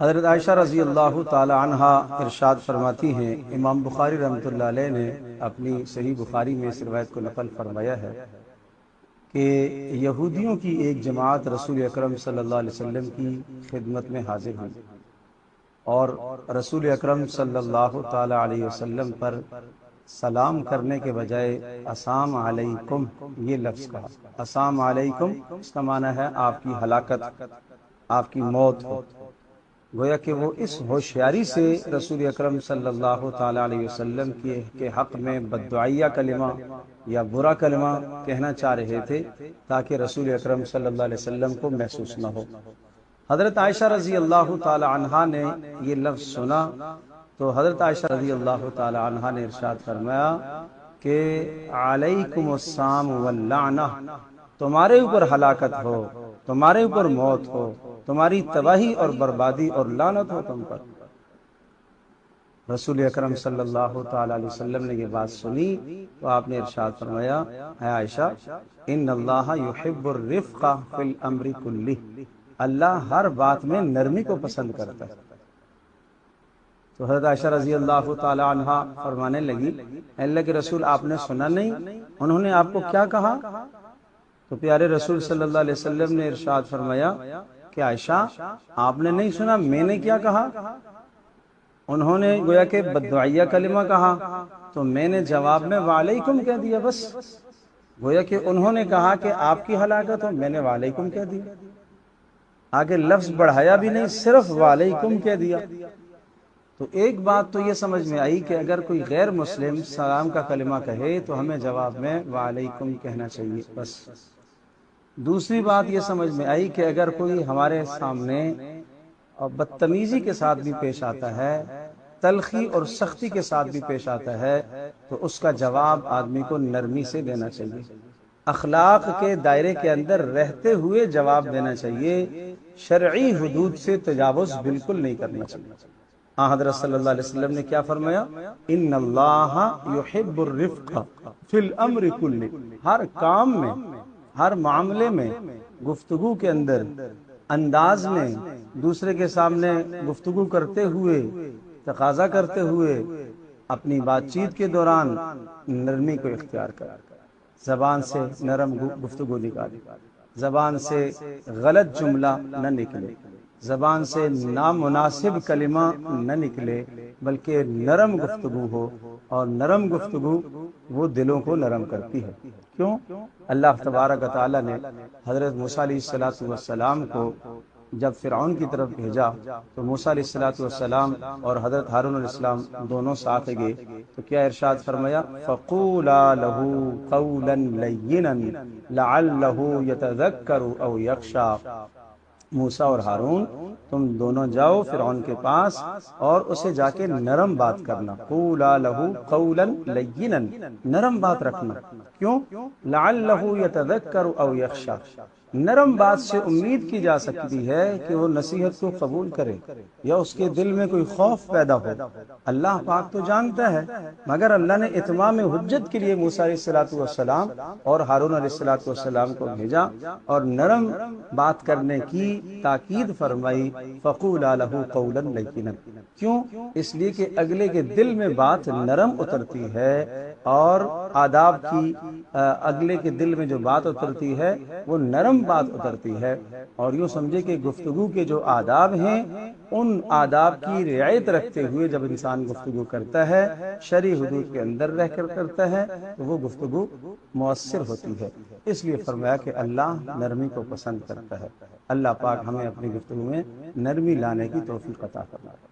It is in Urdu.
حضرت عائشہ رضی اللہ تعالی عنہا ارشاد فرماتی ہیں، امام بخاری رحمۃ اللہ علیہ نے اپنی صحیح بخاری میں اس روایت کو نقل فرمایا ہے کہ یہودیوں کی ایک جماعت رسول اکرم صلی اللہ علیہ وسلم کی خدمت میں حاضر ہوئی اور رسول اکرم صلی اللہ تعالی علیہ وسلم پر سلام کرنے کے بجائے السلام علیکم یہ لفظ کہا۔ السلام علیکم اس کا معنی ہے آپ کی ہلاکت، آپ کی موت ہو۔ گویا کہ وہ اس ہوشیاری سے رسول اکرم صلی اللہ تعالی علیہ وسلم کے حق میں بددعائیہ کلمہ یا برا کلمہ کہنا چاہ رہے تھے تاکہ رسول اکرم صلی اللہ علیہ وسلم کو محسوس نہ ہو۔ حضرت عائشہ رضی اللہ تعالی عنہا نے یہ لفظ سنا تو حضرت عائشہ رضی اللہ تعالی عنہا نے ارشاد فرمایا کہ علیکم السلام واللعنہ، تمہارے اوپر ہلاکت ہو، تمہارے اوپر موت ہو، تمہاری تباہی اور بربادی اور لعنت ہو تم پر۔ رسول اکرم صلی اللہ تعالی علیہ وسلم نے یہ بات سنی تو آپ نے ارشاد فرمایا، اے عائشہ، ان اللہ یحب الرفق فی الامر کلہ، اللہ ہر بات میں نرمی کو پسند کرتا ہے۔ تو حضرت عائشہ رضی اللہ تعالی عنہا فرمانے لگی، اے اللہ کے رسول آپ نے سنا نہیں انہوں نے آپ کو کیا کہا؟ تو پیارے رسول صلی اللہ علیہ وسلم نے ارشاد فرمایا کہ عائشہ آپ نے نہیں سنا میں نے کیا کہا؟ انہوں نے گویا کہ بددعائیہ کلمہ کہا تو میں نے جواب میں وعلیکم کہہ دیا، بس گویا کہ انہوں نے کہا کہ آپ کی ہلاکت ہو، میں نے وعلیکم کہہ دیا، آگے لفظ بڑھایا بھی نہیں، صرف وعلیکم کہہ دیا۔ تو ایک بات تو یہ سمجھ میں آئی کہ اگر کوئی غیر مسلم سلام کا کلمہ کہے تو ہمیں جواب میں وعلیکم کہنا چاہیے بس۔ دوسری بات یہ سمجھ میں آئی کہ اگر کوئی ہمارے سامنے بدتمیزی کے ساتھ بھی پیش آتا ہے، تلخی اور سختی کے ساتھ بھی پیش آتا ہے، تو اس کا جواب آدمی کو نرمی سے دینا چاہیے، اخلاق کے دائرے کے اندر رہتے ہوئے جواب دینا چاہیے، شرعی حدود سے تجاوز بالکل نہیں کرنا چاہیے۔ حضرت صلی اللہ علیہ وسلم نے کیا فرمایا؟ ان اللہ یحب الرفق فی الامر کلہ، ہر کام میں، ہر معاملے میں، گفتگو کے اندر، انداز میں، دوسرے کے سامنے گفتگو کرتے ہوئے، تقاضا کرتے ہوئے، اپنی بات چیت کے دوران نرمی کو اختیار کرے، زبان سے نرم گفتگو نکالے، زبان سے غلط جملہ نہ نکلے، زبان سے نامناسب کلمہ نہ نکلے، بلکہ نرم گفتگو ہو، اور نرم گفتگو وہ دلوں کو نرم کرتی ہے۔ کیوں؟ اللہ تبارک و تعالی نے حضرت موسیٰ علیہ السلام کو جب فرعون کی طرف بھیجا تو موسیٰ علیہ السلام اور حضرت ہارون علیہ السلام دونوں ساتھ گئے تو کیا ارشاد فرمایا؟ فَقُولَا لَهُ قَوْلًا لَيِّنًا لَعَلَّهُ يَتَذَكَّرُ أَوْ يَخْشَىٰ، موسیٰ اور ہارون تم دونوں جاؤ فرعون کے پاس اور اسے جا کے نرم بات کرنا، قُولَا لَهُ قَوْلًا لَيِّنًا، نرم بات رکھنا۔ کیوں؟ لَعَلَّهُ يَتَذَكَّرُ أَوْ يَخْشَىٰ، نرم بات سے امید کی جا سکتی ہے کہ وہ نصیحت کو قبول کرے یا اس کے دل میں کوئی خوف پیدا ہو۔ اللہ پاک تو جانتا ہے، مگر اللہ نے اتمام حجت کے لیے موسیٰ علیہ السلام اور ہارون علیہ السلام کو بھیجا اور نرم بات کرنے کی تاکید فرمائی، فَقُولَا لَهُ قَوْلًا لَيِّنًا۔ کیوں؟ اس لیے کہ اگلے کے دل میں بات نرم اترتی ہے، اور آداب کی اگلے کے دل میں جو بات اترتی ہے وہ نرم بات اترتی ہے، اور یوں سمجھے کہ گفتگو کے جو آداب ہیں ان آداب کی رعایت رکھتے ہوئے جب انسان گفتگو کرتا ہے، شرعی حدود کے اندر رہ کر کرتا ہے، تو وہ گفتگو مؤثر ہوتی ہے۔ اس لیے فرمایا کہ اللہ نرمی کو پسند کرتا ہے۔ اللہ پاک ہمیں اپنی گفتگو میں نرمی لانے کی توفیق عطا فرمائے۔